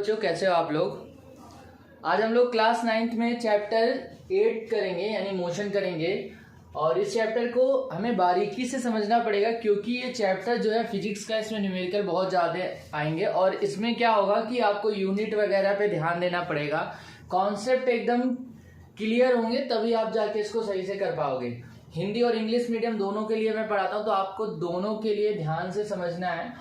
बच्चों, कैसे हो आप लोग। आज हम लोग क्लास 9th में चैप्टर 8 करेंगे यानी मोशन करेंगे। और इस चैप्टर को हमें बारीकी से समझना पड़ेगा क्योंकि ये चैप्टर जो है फिजिक्स का, इसमें न्यूमेरिकल बहुत ज़्यादा आएंगे और इसमें क्या होगा कि आपको यूनिट वगैरह पे ध्यान देना पड़ेगा। कॉन्सेप्ट एकदम क्लियर होंगे तभी आप जाके इसको सही से कर पाओगे। हिंदी और इंग्लिश मीडियम दोनों के लिए मैं पढ़ाता हूँ, तो आपको दोनों के लिए ध्यान से समझना है।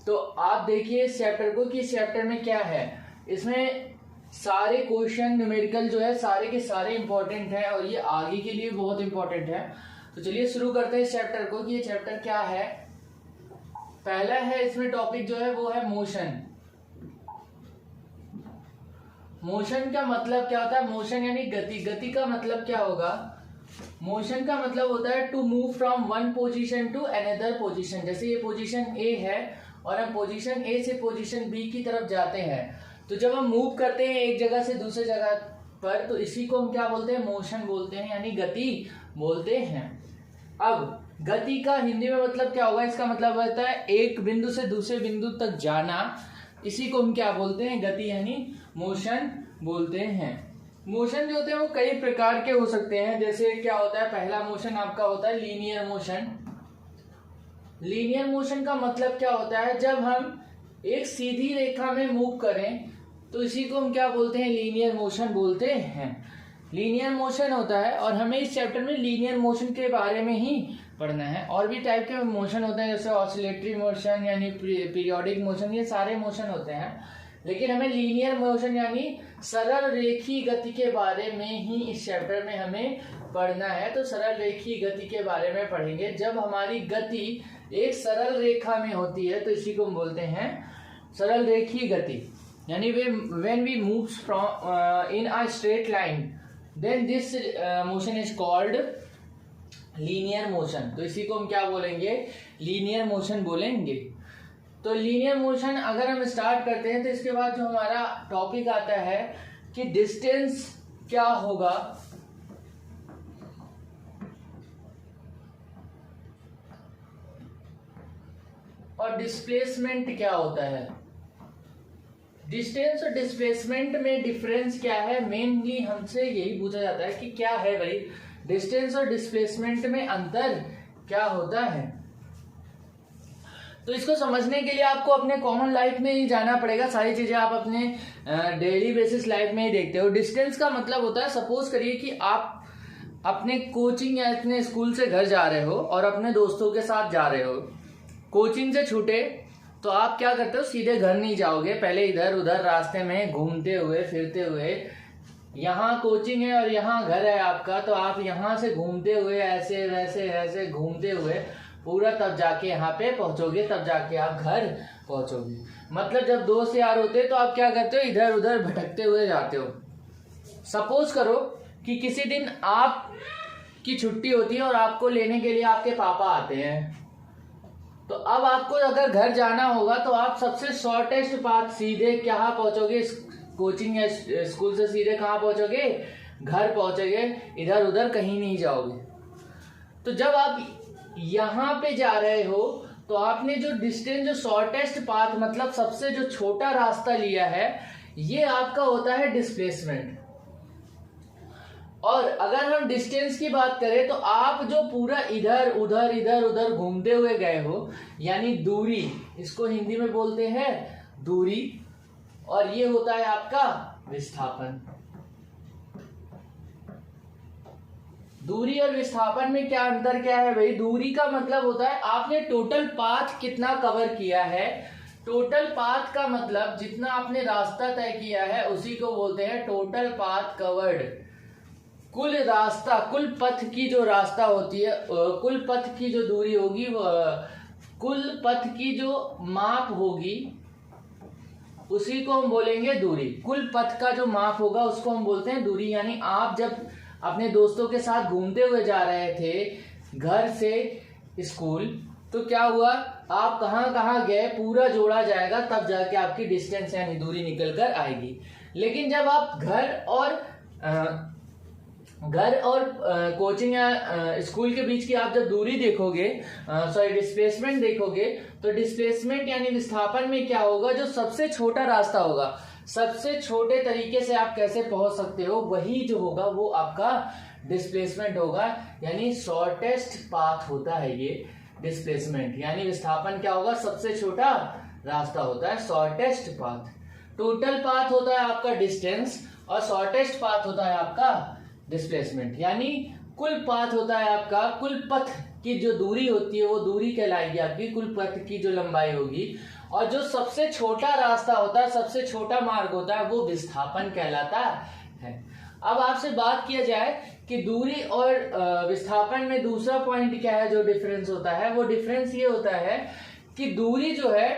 तो आप देखिए इस चैप्टर को कि इस चैप्टर में क्या है। इसमें सारे क्वेश्चन न्यूमेरिकल जो है सारे के सारे इंपॉर्टेंट हैं और ये आगे के लिए बहुत इंपॉर्टेंट है। तो चलिए शुरू करते हैं इस चैप्टर को कि ये चैप्टर क्या है। पहला है इसमें टॉपिक जो है वो है मोशन। मोशन का मतलब क्या होता है? मोशन यानी गति। गति का मतलब क्या होगा? मोशन का मतलब होता है to move from one position to another position. जैसे ये पोजीशन ए है और हम पोजीशन ए से पोजीशन बी की तरफ जाते हैं, तो जब हम मूव करते हैं एक जगह से दूसरे जगह पर, तो इसी को हम क्या बोलते हैं? मोशन बोलते हैं यानी गति बोलते हैं। अब गति का हिंदी में मतलब क्या होगा? इसका मतलब होता है एक बिंदु से दूसरे बिंदु तक जाना। इसी को हम क्या बोलते हैं? गति यानी मोशन बोलते हैं। मोशन जो होते हैं वो कई प्रकार के हो सकते हैं। जैसे क्या होता है, पहला मोशन आपका होता है लीनियर मोशन। लीनियर मोशन का मतलब क्या होता है? जब हम एक सीधी रेखा में मूव करें तो इसी को हम क्या बोलते हैं? लीनियर मोशन बोलते हैं। लीनियर मोशन होता है और हमें इस चैप्टर में लीनियर मोशन के बारे में ही पढ़ना है। और भी टाइप के मोशन होते हैं जैसे ऑसिलेटरी मोशन यानी पीरियोडिक मोशन, ये सारे मोशन होते हैं। लेकिन हमें लीनियर मोशन यानी सरल रेखी गति के बारे में ही इस चैप्टर में हमें पढ़ना है। तो सरल रेखी गति के बारे में पढ़ेंगे। जब हमारी गति एक सरल रेखा में होती है तो इसी को हम बोलते हैं सरल रेखी गति। यानी when we moves from in a straight line, then this motion is called linear motion। तो इसी को हम क्या बोलेंगे? लीनियर मोशन बोलेंगे। तो लीनियर मोशन अगर हम स्टार्ट करते हैं तो इसके बाद जो हमारा टॉपिक आता है कि डिस्टेंस क्या होगा। और डिस्प्लेसमेंट क्या होता है। डिस्टेंस और डिस्प्लेसमेंट में डिफरेंस क्या है? मेनली हमसे यही पूछा जाता है कि क्या है भाई डिस्टेंस और डिस्प्लेसमेंट में अंतर क्या होता है। तो इसको समझने के लिए आपको अपने कॉमन लाइफ में ही जाना पड़ेगा। सारी चीजें आप अपने डेली बेसिस लाइफ में ही देखते हो। डिस्टेंस का मतलब होता है, सपोज करिए कि आप अपने कोचिंग या अपने स्कूल से घर जा रहे हो और अपने दोस्तों के साथ जा रहे हो। कोचिंग से छूटे तो आप क्या करते हो? सीधे घर नहीं जाओगे, पहले इधर उधर रास्ते में घूमते हुए फिरते हुए, यहाँ कोचिंग है और यहाँ घर है आपका, तो आप यहाँ से घूमते हुए ऐसे वैसे ऐसे घूमते हुए पूरा तब जाके यहाँ पे पहुंचोगे, तब जाके आप घर पहुंचोगे। मतलब जब दोस्त यार होते तो आप क्या करते हो? इधर उधर भटकते हुए जाते हो। सपोज करो कि किसी दिन आप की छुट्टी होती है और आपको लेने के लिए आपके पापा आते हैं, तो अब आपको अगर घर जाना होगा तो आप सबसे शॉर्टेस्ट पाथ सीधे कहाँ पहुंचोगे? कोचिंग या स्कूल से सीधे कहाँ पहुंचोगे? घर पहुंचोगे, इधर उधर कहीं नहीं जाओगे। तो जब आप यहाँ पे जा रहे हो तो आपने जो डिस्टेंस, जो शॉर्टेस्ट पाथ मतलब सबसे जो छोटा रास्ता लिया है, ये आपका होता है डिस्प्लेसमेंट। और अगर हम डिस्टेंस की बात करें तो आप जो पूरा इधर उधर घूमते हुए गए हो यानी दूरी, इसको हिंदी में बोलते हैं दूरी। और ये होता है आपका विस्थापन। दूरी और विस्थापन में क्या अंतर क्या है भाई? दूरी का मतलब होता है आपने टोटल पाथ कितना कवर किया है। टोटल पाथ का मतलब जितना आपने रास्ता तय किया है उसी को बोलते हैं टोटल पाथ कवर्ड। कुल रास्ता, कुल पथ की जो रास्ता होती है, कुल पथ की जो दूरी होगी, कुल पथ की जो माप होगी उसी को हम बोलेंगे दूरी। कुल पथ का जो माप होगा उसको हम बोलते हैं दूरी। यानी आप जब अपने दोस्तों के साथ घूमते हुए जा रहे थे घर से स्कूल, तो क्या हुआ? आप कहाँ कहाँ गए पूरा जोड़ा जाएगा, तब जाके आपकी डिस्टेंस यानी दूरी निकल कर आएगी। लेकिन जब आप घर और कोचिंग या स्कूल के बीच की आप जब दूरी देखोगे, डिस्प्लेसमेंट देखोगे, तो डिस्प्लेसमेंट यानी विस्थापन में क्या होगा, जो सबसे छोटा रास्ता होगा, सबसे छोटे तरीके से आप कैसे पहुंच सकते हो, वही जो होगा वो आपका डिस्प्लेसमेंट होगा, यानी शॉर्टेस्ट पाथ होता है ये डिस्प्लेसमेंट, यानी विस्थापन क्या होगा, सबसे छोटा रास्ता होता है शॉर्टेस्ट पाथ। टोटल पाथ होता है आपका डिस्टेंस और शॉर्टेस्ट पाथ होता है आपका डिस्प्लेसमेंट, यानी कुल पाथ होता है आपका, कुल पथ की जो दूरी होती है वो दूरी कहलाएगी आपकी, कुल पथ की जो लंबाई होगी, और जो सबसे छोटा रास्ता होता है, सबसे छोटा मार्ग होता है, वो विस्थापन कहलाता है। अब आपसे बात किया जाए कि दूरी और विस्थापन में दूसरा पॉइंट क्या है जो डिफरेंस होता है, वो डिफरेंस ये होता है कि दूरी जो है,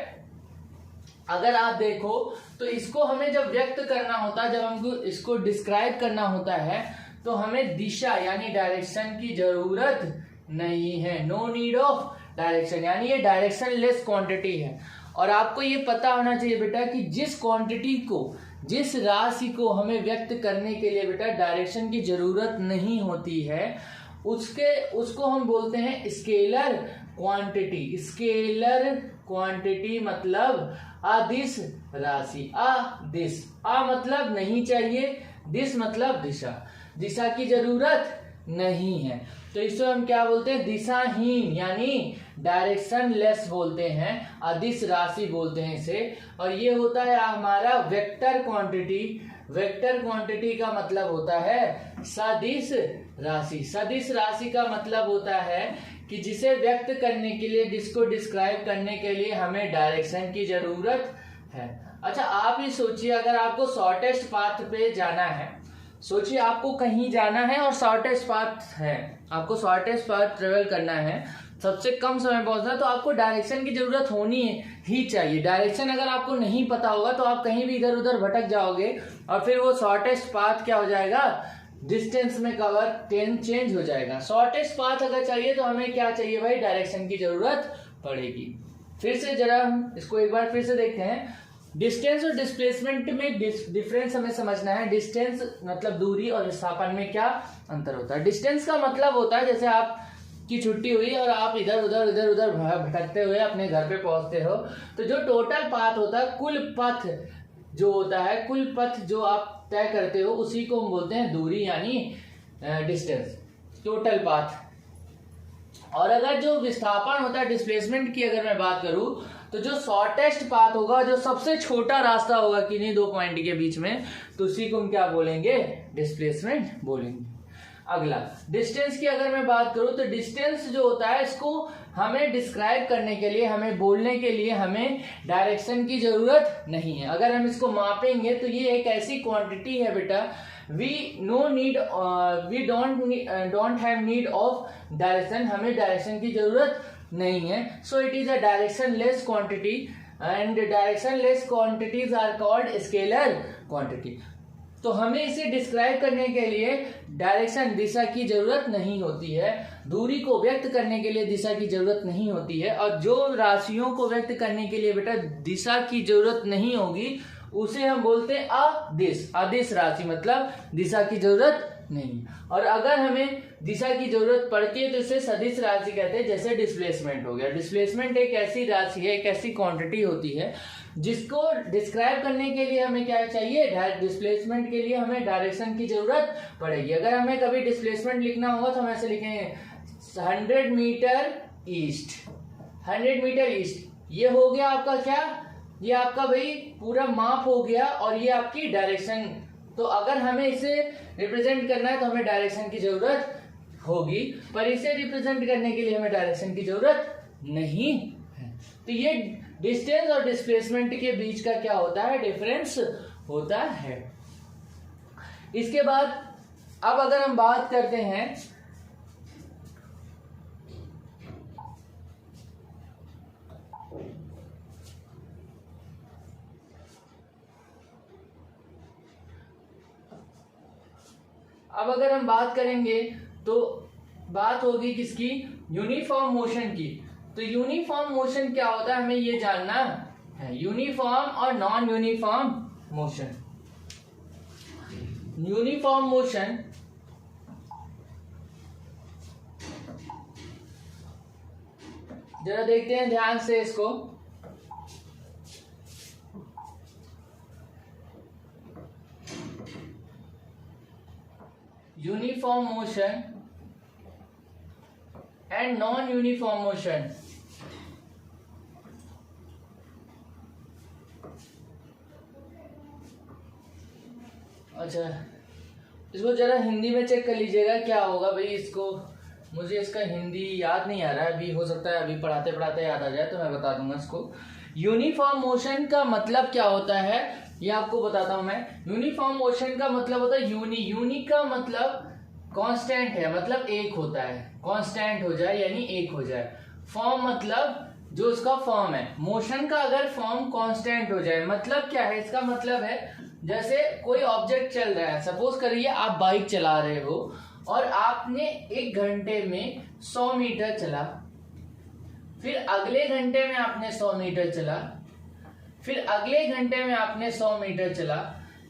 अगर आप देखो तो इसको हमें जब व्यक्त करना होता है, जब हमको इसको डिस्क्राइब करना होता है, तो हमें दिशा यानी डायरेक्शन की जरूरत नहीं है, नो नीड ऑफ डायरेक्शन, यानी ये डायरेक्शन लेस क्वांटिटी है। और आपको ये पता होना चाहिए बेटा कि जिस क्वांटिटी को, जिस राशि को हमें व्यक्त करने के लिए बेटा डायरेक्शन की जरूरत नहीं होती है, उसको हम बोलते हैं स्केलर क्वांटिटी। स्केलर क्वांटिटी मतलब अदिश राशि। अदिश, मतलब नहीं चाहिए, दिश मतलब दिशा, दिशा की जरूरत नहीं है, तो इसको हम क्या बोलते हैं, दिशाहीन यानी डायरेक्शन लेस बोलते हैं, अदिश राशि बोलते हैं इसे। और ये होता है हमारा वेक्टर क्वांटिटी। वेक्टर क्वांटिटी का मतलब होता है सदिश राशि। सदिश राशि का मतलब होता है कि जिसे व्यक्त करने के लिए, जिसको डिस्क्राइब करने के लिए हमें डायरेक्शन की जरूरत है। अच्छा, आप ही सोचिए, अगर आपको शॉर्टेस्ट पाथ पे जाना है, सोचिए आपको कहीं जाना है और शॉर्टेस्ट पाथ है, आपको शॉर्टेस्ट पाथ ट्रेवल करना है, सबसे कम समय पहुंचना है, तो आपको डायरेक्शन की जरूरत होनी ही चाहिए। डायरेक्शन अगर आपको नहीं पता होगा तो आप कहीं भी इधर उधर भटक जाओगे और फिर वो शॉर्टेस्ट पाथ क्या हो जाएगा, डिस्टेंस में कवर चेंज हो जाएगा। शॉर्टेस्ट पाथ अगर चाहिए तो हमें क्या चाहिए भाई, डायरेक्शन की जरूरत पड़ेगी। फिर से जरा हम इसको एक बार फिर से देखते हैं। डिस्टेंस और डिस्प्लेसमेंट में डिफरेंस हमें समझना है। डिस्टेंस मतलब दूरी और विस्थापन में क्या अंतर होता है। डिस्टेंस का मतलब होता है जैसे आप की छुट्टी हुई और आप इधर उधर भटकते हुए अपने घर पे पहुंचते हो, तो जो टोटल पाथ होता है, कुल पथ जो होता है, कुल पथ जो आप तय करते हो, उसी को हम बोलते हैं दूरी यानी डिस्टेंस, टोटल पाथ। और अगर जो विस्थापन होता है, डिस्प्लेसमेंट की अगर मैं बात करूं, तो जो शॉर्टेस्ट पाथ होगा, जो सबसे छोटा रास्ता होगा किन्हीं दो पॉइंट के बीच में, तो उसी को हम क्या बोलेंगे, डिस्प्लेसमेंट बोलेंगे। अगला डिस्टेंस की अगर मैं बात करूं, तो डिस्टेंस जो होता है, इसको हमें डिस्क्राइब करने के लिए, हमें बोलने के लिए हमें डायरेक्शन की जरूरत नहीं है। अगर हम इसको मापेंगे तो ये एक ऐसी क्वांटिटी है बेटा, we don't have need of direction, हमें डायरेक्शन की जरूरत नहीं है। So it is a directionless quantity and directionless quantities are called scalar quantity. तो हमें इसे डिस्क्राइब करने के लिए डायरेक्शन, दिशा की जरूरत नहीं होती है, दूरी को व्यक्त करने के लिए दिशा की जरूरत नहीं होती है, और जो राशियों को व्यक्त करने के लिए बेटा दिशा की जरूरत नहीं होगी, उसे हम बोलते हैं अदिश। अदिश राशि मतलब दिशा की जरूरत नहीं। और अगर हमें दिशा की जरूरत पड़ती है तो इसे सदिश राशि कहते हैं, जैसे डिस्प्लेसमेंट हो गया। डिस्प्लेसमेंट एक ऐसी राशि है, एक ऐसी क्वांटिटी होती है जिसको डिस्क्राइब करने के लिए हमें क्या चाहिए, डिस्प्लेसमेंट के लिए हमें डायरेक्शन की जरूरत पड़ेगी। अगर हमें कभी डिस्प्लेसमेंट लिखना होगा तो हम ऐसे लिखेंगे 100 मीटर ईस्ट, 100 मीटर ईस्ट। ये हो गया आपका क्या, ये आपका भाई पूरा माप हो गया, और ये आपकी डायरेक्शन। तो अगर हमें इसे रिप्रेजेंट करना है तो हमें डायरेक्शन की जरूरत होगी, पर इसे रिप्रेजेंट करने के लिए हमें डायरेक्शन की जरूरत नहीं है। तो ये डिस्टेंस और डिस्प्लेसमेंट के बीच का क्या होता है, डिफरेंस होता है। इसके बाद अब अगर हम बात करते हैं करेंगे तो बात होगी किसकी, यूनिफॉर्म मोशन की। तो यूनिफॉर्म मोशन क्या होता है हमें ये जानना है, यूनिफॉर्म और non uniform motion. Uniform motion जरा देखते हैं ध्यान से इसको। Uniform motion and non uniform motion. अच्छा, इसको जरा हिंदी में चेक कर लीजिएगा क्या होगा भाई। इसको मुझे इसका हिंदी याद नहीं आ रहा है अभी, हो सकता है अभी पढ़ाते पढ़ाते याद आ जाए तो मैं बता दूंगा इसको। यूनिफॉर्म मोशन का मतलब क्या होता है ये आपको बताता हूं मैं। यूनिफॉर्म मोशन का मतलब होता है यूनी का मतलब कांस्टेंट है, मतलब एक होता है, कांस्टेंट हो जाए यानी एक हो जाए। फॉर्म मतलब जो उसका फॉर्म है। मोशन का अगर फॉर्म कांस्टेंट हो जाए मतलब क्या है, इसका मतलब है जैसे कोई ऑब्जेक्ट चल रहा है, सपोज करिए आप बाइक चला रहे हो और आपने 1 घंटे में 100 मीटर चला, फिर अगले घंटे में आपने 100 मीटर चला, फिर अगले घंटे में आपने 100 मीटर चला,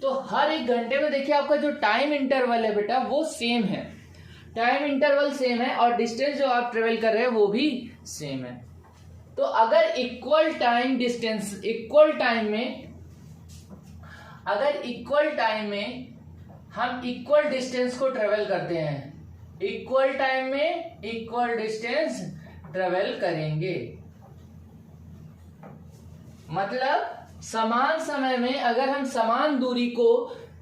तो हर 1 घंटे में देखिए आपका जो टाइम इंटरवल है बेटा वो सेम है, टाइम इंटरवल सेम है और डिस्टेंस जो आप ट्रेवल कर रहे हैं वो भी सेम है। तो अगर equal time distance, equal time में हम इक्वल डिस्टेंस को ट्रेवल करते हैं, इक्वल टाइम में इक्वल डिस्टेंस ट्रेवल करेंगे, मतलब समान समय में अगर हम समान दूरी को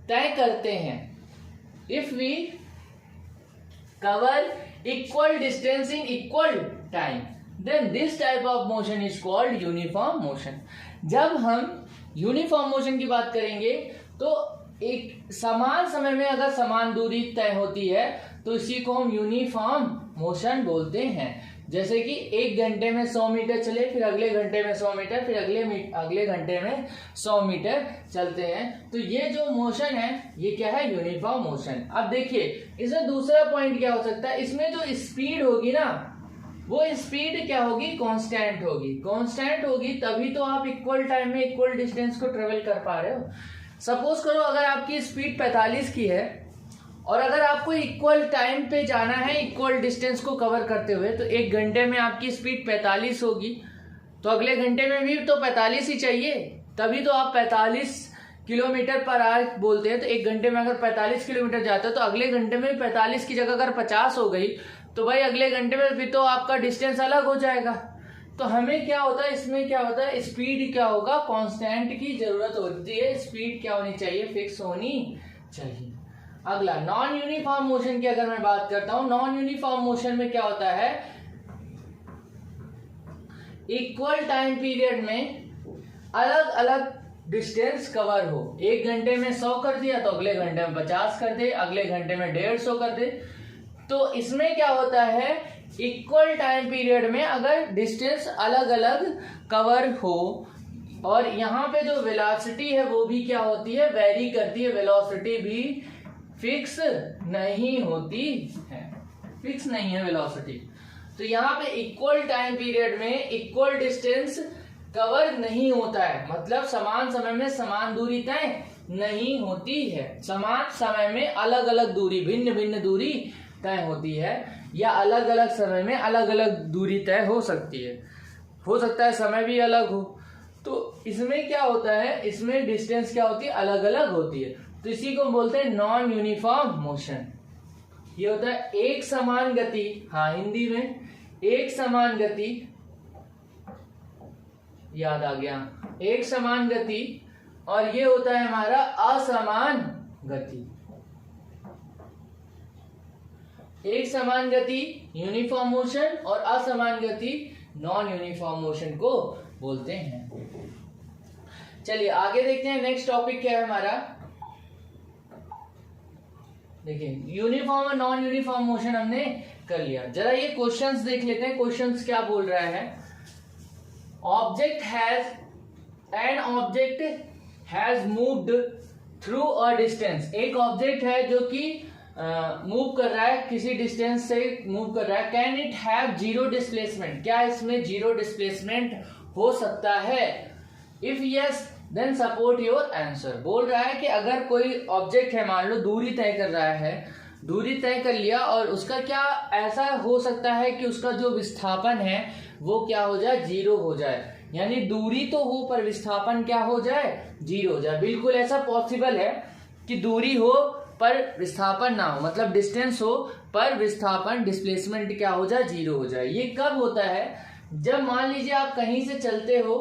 तय करते हैं, if we cover equal distance in equal time, then this type of motion is called uniform motion. जब हम यूनिफॉर्म मोशन की बात करेंगे तो एक समान समय में अगर समान दूरी तय होती है तो इसी को हम यूनिफॉर्म मोशन बोलते हैं। जैसे कि 1 घंटे में 100 मीटर चले, फिर अगले घंटे में 100 मीटर, फिर अगले घंटे में 100 मीटर चलते हैं, तो ये जो मोशन है ये क्या है, यूनिफॉर्म मोशन। अब देखिए इसमें दूसरा पॉइंट क्या हो सकता है, इसमें जो स्पीड होगी ना वो स्पीड क्या होगी, कांस्टेंट होगी। कांस्टेंट होगी तभी तो आप इक्वल टाइम में इक्वल डिस्टेंस को ट्रेवल कर पा रहे हो। सपोज करो अगर आपकी स्पीड 45 की है और अगर आपको इक्वल टाइम पे जाना है इक्वल डिस्टेंस को कवर करते हुए, तो 1 घंटे में आपकी स्पीड 45 होगी, तो अगले घंटे में भी तो 45 ही चाहिए, तभी तो आप 45 किलोमीटर पर आवर बोलते हैं। तो 1 घंटे में अगर 45 किलोमीटर जाते हो तो अगले घंटे में 45 की जगह अगर 50 हो गई तो भाई अगले घंटे में भी तो आपका डिस्टेंस अलग हो जाएगा। तो हमें क्या होता है, इसमें क्या होता है, स्पीड क्या होगा, कांस्टेंट की जरूरत होती है, स्पीड क्या होनी चाहिए, फिक्स होनी चाहिए। अगला नॉन यूनिफॉर्म मोशन की अगर मैं बात करता हूं, नॉन यूनिफॉर्म मोशन में क्या होता है, इक्वल टाइम पीरियड में अलग अलग डिस्टेंस कवर हो। 1 घंटे में 100 कर दिया तो अगले घंटे में 50 कर दे, अगले घंटे में 150 कर दे। तो इसमें क्या होता है, इक्वल टाइम पीरियड में अगर डिस्टेंस अलग अलग कवर हो और यहाँ पे जो वेलोसिटी है वो भी क्या होती है, वेरी करती है, वेलोसिटी भी फिक्स नहीं होती है, फिक्स नहीं है वेलोसिटी। तो यहाँ पे इक्वल टाइम पीरियड में इक्वल डिस्टेंस कवर नहीं होता है, मतलब समान समय में समान दूरी तय नहीं होती है, समान समय में अलग अलग दूरी, भिन्न भिन्न दूरी तय होती है, या अलग अलग समय में अलग अलग दूरी तय हो सकती है, हो सकता है समय भी अलग हो। तो इसमें क्या होता है, इसमें डिस्टेंस क्या होती है, अलग अलग होती है। तो इसी को बोलते हैं नॉन यूनिफॉर्म मोशन। ये होता है एक समान गति, हाँ हिंदी में एक समान गति, याद आ गया, एक समान गति, और ये होता है हमारा असमान गति। एक समान गति यूनिफॉर्म मोशन और असमान गति नॉन यूनिफॉर्म मोशन को बोलते हैं। चलिए आगे देखते हैं, नेक्स्ट टॉपिक क्या है हमारा। देखिए यूनिफॉर्म और नॉन यूनिफॉर्म मोशन हमने कर लिया, जरा ये क्वेश्चंस देख लेते हैं। क्वेश्चंस क्या बोल रहा है, object has moved through a distance. एक ऑब्जेक्ट है जो कि मूव कर रहा है, किसी डिस्टेंस से मूव कर रहा है। Can it have zero displacement, क्या इसमें जीरो डिस्प्लेसमेंट हो सकता है? If yes then support your answer. बोल रहा है कि अगर कोई ऑब्जेक्ट है, मान लो दूरी तय कर रहा है, दूरी तय कर लिया और उसका क्या ऐसा हो सकता है कि उसका जो विस्थापन है वो क्या हो जाए, जीरो हो जाए, यानी दूरी तो हो पर विस्थापन क्या हो जाए, जीरो हो जाए। बिल्कुल ऐसा पॉसिबल है कि दूरी हो पर विस्थापन ना हो, मतलब डिस्टेंस हो पर विस्थापन डिस्प्लेसमेंट क्या हो जाए, 0 हो जाए। ये कब होता है, जब मान लीजिए आप कहीं से चलते हो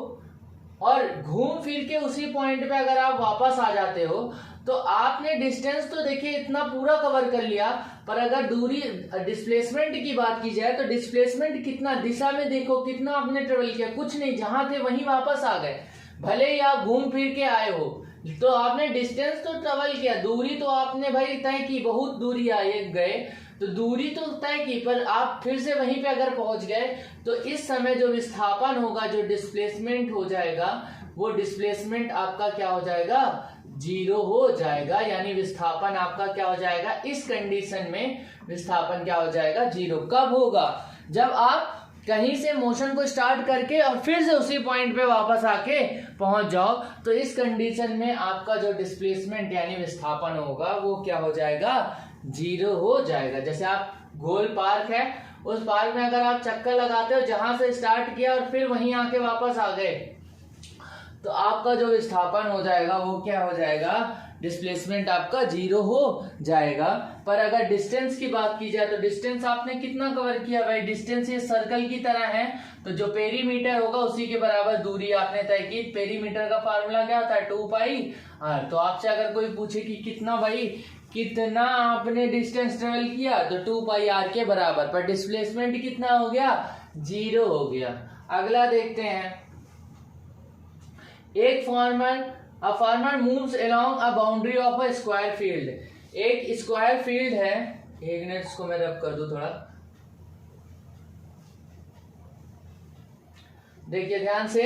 और घूम फिर के उसी पॉइंट पे अगर आप वापस आ जाते हो तो आपने डिस्टेंस तो देखिए इतना पूरा कवर कर लिया, पर अगर दूरी डिस्प्लेसमेंट की बात की जाए तो डिस्प्लेसमेंट कितना, दिशा में देखो कितना आपने ट्रेवल किया, कुछ नहीं, जहां थे वहीं वापस आ गए। भले ही आप घूम फिर के आए हो तो आपने डिस्टेंस तो ट्रेवल किया, दूरी तो आपने भाई तय की, बहुत दूरी आए गए तो दूरी तो तय की, पर आप फिर से वहीं पे अगर पहुंच गए तो इस समय जो विस्थापन होगा, जो डिस्प्लेसमेंट हो जाएगा, वो डिस्प्लेसमेंट आपका क्या हो जाएगा, 0 हो जाएगा। यानी विस्थापन आपका क्या हो जाएगा, इस कंडीशन में विस्थापन क्या हो जाएगा, 0। कब होगा, जब आप कहीं से मोशन को स्टार्ट करके और फिर से उसी पॉइंट पे वापस आके पहुंच जाओ, तो इस कंडीशन में आपका जो डिस्प्लेसमेंट यानी विस्थापन होगा वो क्या हो जाएगा, 0 हो जाएगा। जैसे आप गोल पार्क है, उस पार्क में अगर आप चक्कर लगाते हो, जहां से स्टार्ट किया और फिर वहीं आके वापस आ गए, तो आपका जो विस्थापन हो जाएगा वो क्या हो जाएगा, डिस्प्लेसमेंट आपका 0 हो जाएगा। पर अगर डिस्टेंस की बात की जाए तो डिस्टेंस आपने कितना कवर किया भाई, डिस्टेंस ये सर्कल की तरह है, तो जो पेरीमीटर होगा उसी के बराबर दूरी आपने तय की। पेरीमीटर का फार्मूला क्या होता है, 2 पाई r। तो आपसे अगर कोई पूछे कि कितना भाई, कितना आपने डिस्टेंस ट्रेवल किया, तो 2 पाई r के बराबर, पर डिस्प्लेसमेंट कितना हो गया, 0 हो गया। अगला देखते हैं, एक farmer moves along a boundary of a square field. एक स्क्वायर फील्ड है, एक मिनट इसको मैं रब कर दूं थोड़ा, देखिए ध्यान से,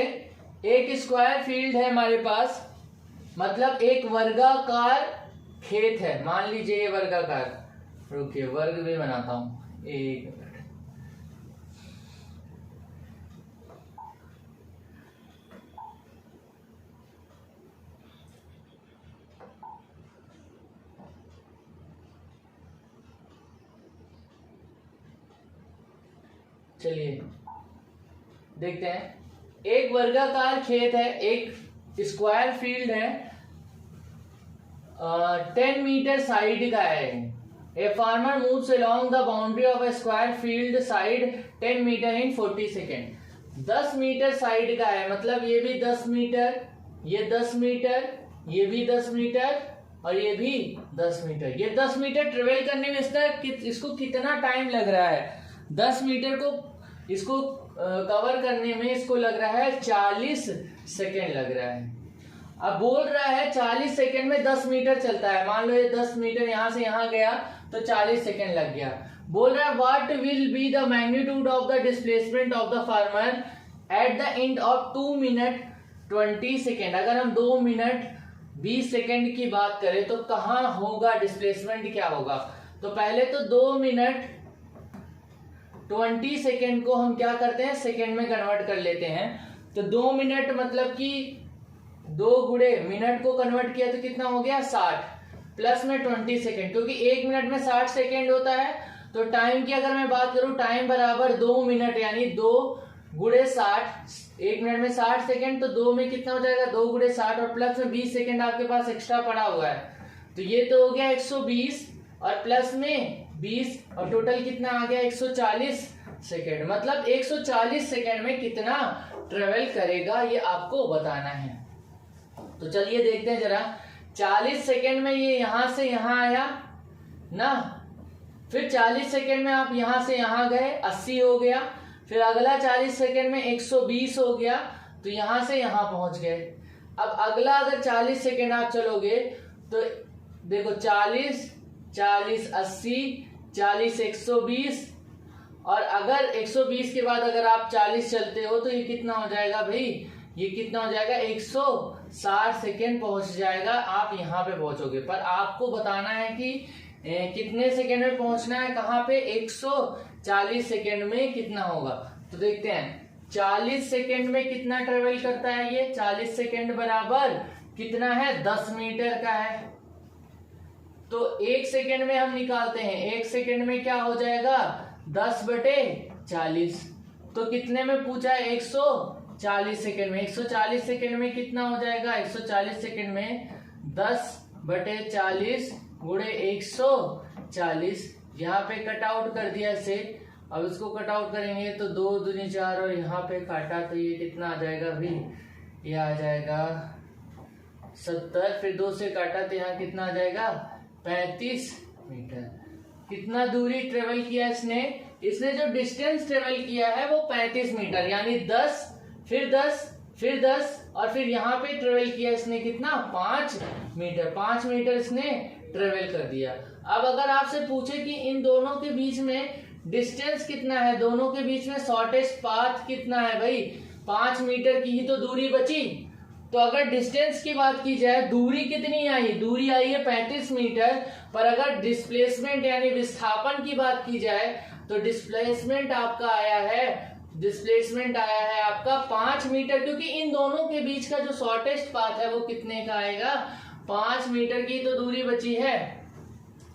एक स्क्वायर फील्ड है हमारे पास, मतलब एक वर्गाकार खेत है। मान लीजिए ये वर्गाकार, रुकिए वर्ग भी बनाता हूं, एक मिनट, चलिए देखते हैं। एक वर्गाकार खेत है, एक स्क्वायर फील्ड है, 10 मीटर साइड का है। A farmer moves along the boundary of a square field side 10 metre in 40 second. 10 metre side का है, मतलब ये भी 10 मीटर, ये 10 मीटर, ये भी 10 मीटर और ये भी 10 मीटर। ये 10 मीटर ट्रेवल करने में इसको कितना टाइम लग रहा है, 10 मीटर को इसको कवर करने में इसको लग रहा है 40 सेकेंड लग रहा है। अब बोल रहा है 40 सेकेंड में 10 मीटर चलता है, मान लो ये 10 मीटर यहां से यहां गया तो 40 सेकेंड लग गया। बोल रहा है what will be the magnitude of the displacement of the farmer at the end of 2 minute 20 second. अगर हम 2 मिनट 20 सेकेंड की बात करें तो कहां होगा डिस्प्लेसमेंट, क्या होगा। तो पहले तो 2 मिनट 20 सेकेंड को हम क्या करते हैं, सेकेंड में कन्वर्ट कर लेते हैं। तो 2 मिनट मतलब कि 2 गुणे मिनट को कन्वर्ट किया तो कितना हो गया 60, प्लस में 20 सेकेंड, क्योंकि 1 मिनट में 60 सेकेंड होता है। तो टाइम की अगर मैं बात करूं, टाइम बराबर 2 मिनट, यानी 2 गुणे 60, 1 मिनट में 60 सेकेंड, तो 2 में कितना हो जाएगा, 2 गुणे 60 और प्लस में 20 सेकेंड आपके पास एक्स्ट्रा पड़ा हुआ है। तो ये तो हो गया 120 और प्लस में 20 और टोटल कितना आ गया 140 सेकेंड। मतलब 140 सेकेंड में कितना ट्रेवल करेगा ये आपको बताना है। तो चलिए देखते हैं जरा। 40 सेकेंड में ये यहां से यहां आया ना, फिर 40 सेकेंड में आप यहां से यहां गए, 80 हो गया, फिर अगला 40 सेकेंड में 120 हो गया, तो यहां से यहां पहुंच गए। अब अगला अगर 40 सेकेंड आप चलोगे तो देखो 40 40 80 40 120, और अगर 120 के बाद अगर आप 40 चलते हो तो ये कितना हो जाएगा भाई, ये कितना हो जाएगा 160 सेकेंड पहुंच जाएगा, आप यहाँ पे पहुंचोगे। पर आपको बताना है कि कितने सेकेंड में पहुंचना है, कहाँ पे, 140 सेकेंड में कितना होगा। तो देखते हैं 40 सेकेंड में कितना ट्रेवल करता है ये, 40 सेकेंड बराबर कितना है, 10 मीटर का है। तो 1 सेकेंड में हम निकालते हैं, 1 सेकेंड में क्या हो जाएगा 10/40। तो कितने में पूछा है, 140 सेकेंड में। 140 सेकेंड में कितना हो जाएगा, 140 सेकेंड में 10/40 गुणे 140, यहाँ पे कट आउट कर दिया से। अब इसको कट आउट करेंगे तो 2 दूनी 4 और यहाँ पे काटा तो ये कितना आ जाएगा भाई, ये आ जाएगा 70। फिर 2 से काटा तो यहाँ कितना आ जाएगा 35 मीटर। कितना दूरी ट्रेवल किया इसने जो डिस्टेंस ट्रेवल किया है वो 35 मीटर, यानी 10 फिर 10 फिर 10 और फिर यहाँ पे ट्रेवल किया इसने कितना 5 मीटर। 5 मीटर इसने ट्रेवल कर दिया। अब अगर आपसे पूछे कि इन दोनों के बीच में डिस्टेंस कितना है, दोनों के बीच में शॉर्टेस्ट पाथ कितना है भाई, 5 मीटर की ही तो दूरी बची। तो अगर डिस्टेंस की बात की जाए, दूरी कितनी आई, दूरी आई है 35 मीटर, पर अगर डिस्प्लेसमेंट यानी विस्थापन की बात की जाए तो डिस्प्लेसमेंट आया है आपका 5 मीटर, क्योंकि इन दोनों के बीच का जो शॉर्टेस्ट पाथ है वो कितने का आएगा, 5 मीटर की तो दूरी बची है।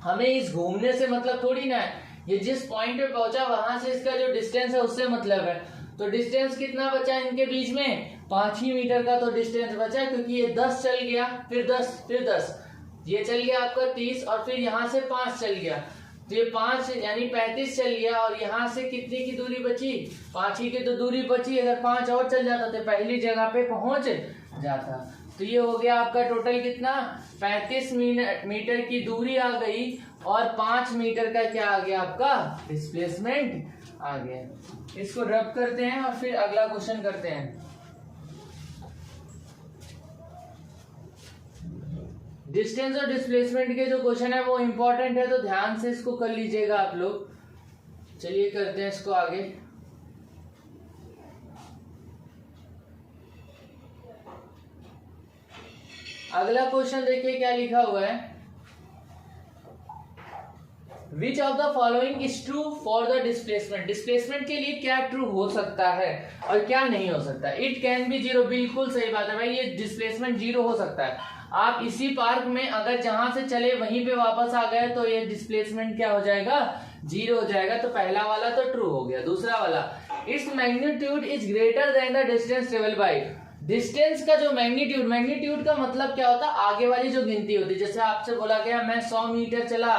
हमें इस घूमने से मतलब थोड़ी ना है, ये जिस पॉइंट पे पहुंचा वहां से इसका जो डिस्टेंस है उससे मतलब है। तो डिस्टेंस कितना बचा इनके बीच में, 5 ही मीटर का तो डिस्टेंस बचा, क्योंकि ये 10 चल गया फिर 10 फिर 10, ये चल गया आपका 30 और फिर यहाँ से 5 चल गया, तो ये 5 यानी 35 चल गया। और यहाँ से कितनी की दूरी बची, 5 ही की तो दूरी बची। अगर 5 और चल जाता तो पहली जगह पे पहुंच जाता। तो ये हो गया आपका टोटल कितना, 35 मीटर की दूरी आ गई और 5 मीटर का क्या आ गया आपका डिस्प्लेसमेंट आ गया। इसको रब करते हैं और फिर अगला क्वेश्चन करते हैं। डिस्टेंस और डिस्प्लेसमेंट के जो क्वेश्चन है वो इंपॉर्टेंट है, तो ध्यान से इसको कर लीजिएगा आप लोग। चलिए करते हैं इसको आगे। अगला क्वेश्चन देखिए क्या लिखा हुआ है, which of the following is true for the displacement. Displacement के लिए क्या ट्रू हो सकता है और क्या नहीं हो सकता। इट कैन बी 0, बिल्कुल सही बात है भाई, ये डिस्प्लेसमेंट 0 हो सकता है। आप इसी पार्क में अगर जहां से चले वहीं पे वापस आ गए तो ये डिस्प्लेसमेंट क्या हो जाएगा, 0 हो जाएगा। तो पहला वाला तो ट्रू हो गया। दूसरा वाला, its magnitude is greater than the distance travel by. Distance का जो मैग्नीट्यूड का मतलब क्या होता है, आगे वाली जो गिनती होती है। जैसे आपसे बोला गया मैं 100 मीटर चला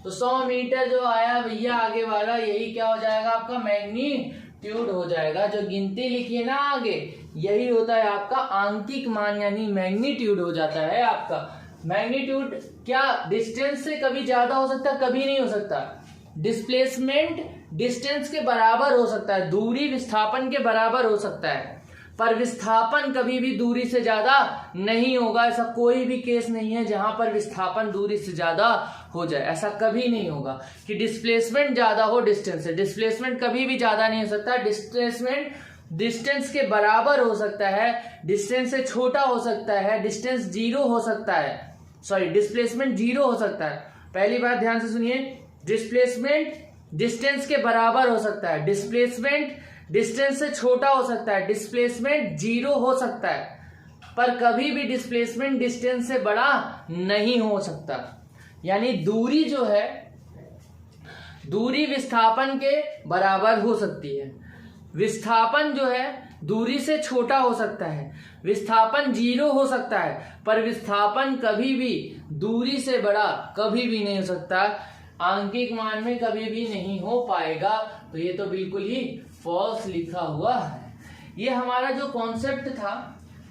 तो 100 मीटर जो आया भैया आगे वाला, यही क्या हो जाएगा आपका मैग्नीट्यूड हो जाएगा। जो गिनती लिखी है ना आगे, यही होता है आपका आंकिक मान, यानी मैग्नीट्यूड हो जाता है आपका। मैग्नीट्यूड क्या डिस्टेंस से कभी ज्यादा हो सकता है, कभी नहीं हो सकता। डिस्प्लेसमेंट डिस्टेंस के बराबर हो सकता है, दूरी विस्थापन के बराबर हो सकता है, पर विस्थापन कभी भी दूरी से ज्यादा नहीं होगा। ऐसा कोई भी केस नहीं है जहां पर विस्थापन दूरी से ज्यादा हो जाए, ऐसा कभी नहीं होगा कि डिस्प्लेसमेंट ज्यादा हो डिस्टेंस से। डिस्प्लेसमेंट कभी भी ज्यादा नहीं हो सकता। डिस्प्लेसमेंट डिस्टेंस के बराबर हो सकता है, डिस्टेंस से छोटा हो सकता है, डिस्टेंस 0 हो सकता है, सॉरी डिस्प्लेसमेंट 0 हो सकता है। पहली बात ध्यान से सुनिए, डिस्प्लेसमेंट डिस्टेंस के बराबर हो सकता है, डिस्प्लेसमेंट डिस्टेंस से छोटा हो सकता है, डिस्प्लेसमेंट 0 हो सकता है, पर कभी भी डिस्प्लेसमेंट डिस्टेंस से बड़ा नहीं हो सकता। यानी दूरी जो है, दूरी विस्थापन के बराबर हो सकती है, विस्थापन जो है दूरी से छोटा हो सकता है, विस्थापन 0 हो सकता है, पर विस्थापन कभी भी दूरी से बड़ा कभी भी नहीं हो सकता, आंकिक मान में कभी भी नहीं हो पाएगा। तो ये तो बिल्कुल ही फॉल्स लिखा हुआ है। ये हमारा जो कॉन्सेप्ट था,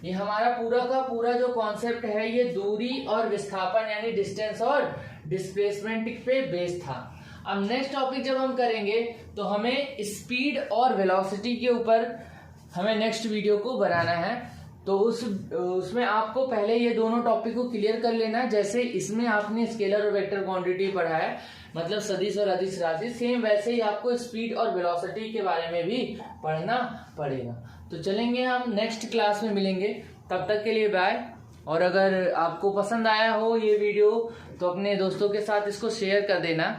ये हमारा पूरा का पूरा जो कॉन्सेप्ट है, ये दूरी और विस्थापन यानी डिस्टेंस और डिस्प्लेसमेंट पे बेस्ड था। अब नेक्स्ट टॉपिक जब हम करेंगे तो हमें स्पीड और वेलोसिटी के ऊपर हमें नेक्स्ट वीडियो को बनाना है। तो उसमें आपको पहले ये दोनों टॉपिक को क्लियर कर लेना है। जैसे इसमें आपने स्केलर और वेक्टर क्वांटिटी पढ़ा है, मतलब सदिश और अदिश राशि, सेम वैसे ही आपको स्पीड और वेलोसिटी के बारे में भी पढ़ना पड़ेगा। तो चलेंगे हम नेक्स्ट क्लास में मिलेंगे, तब तक के लिए बाय। और अगर आपको पसंद आया हो ये वीडियो तो अपने दोस्तों के साथ इसको शेयर कर देना।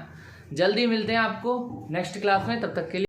जल्दी मिलते हैं आपको नेक्स्ट क्लास में, तब तक के लिए।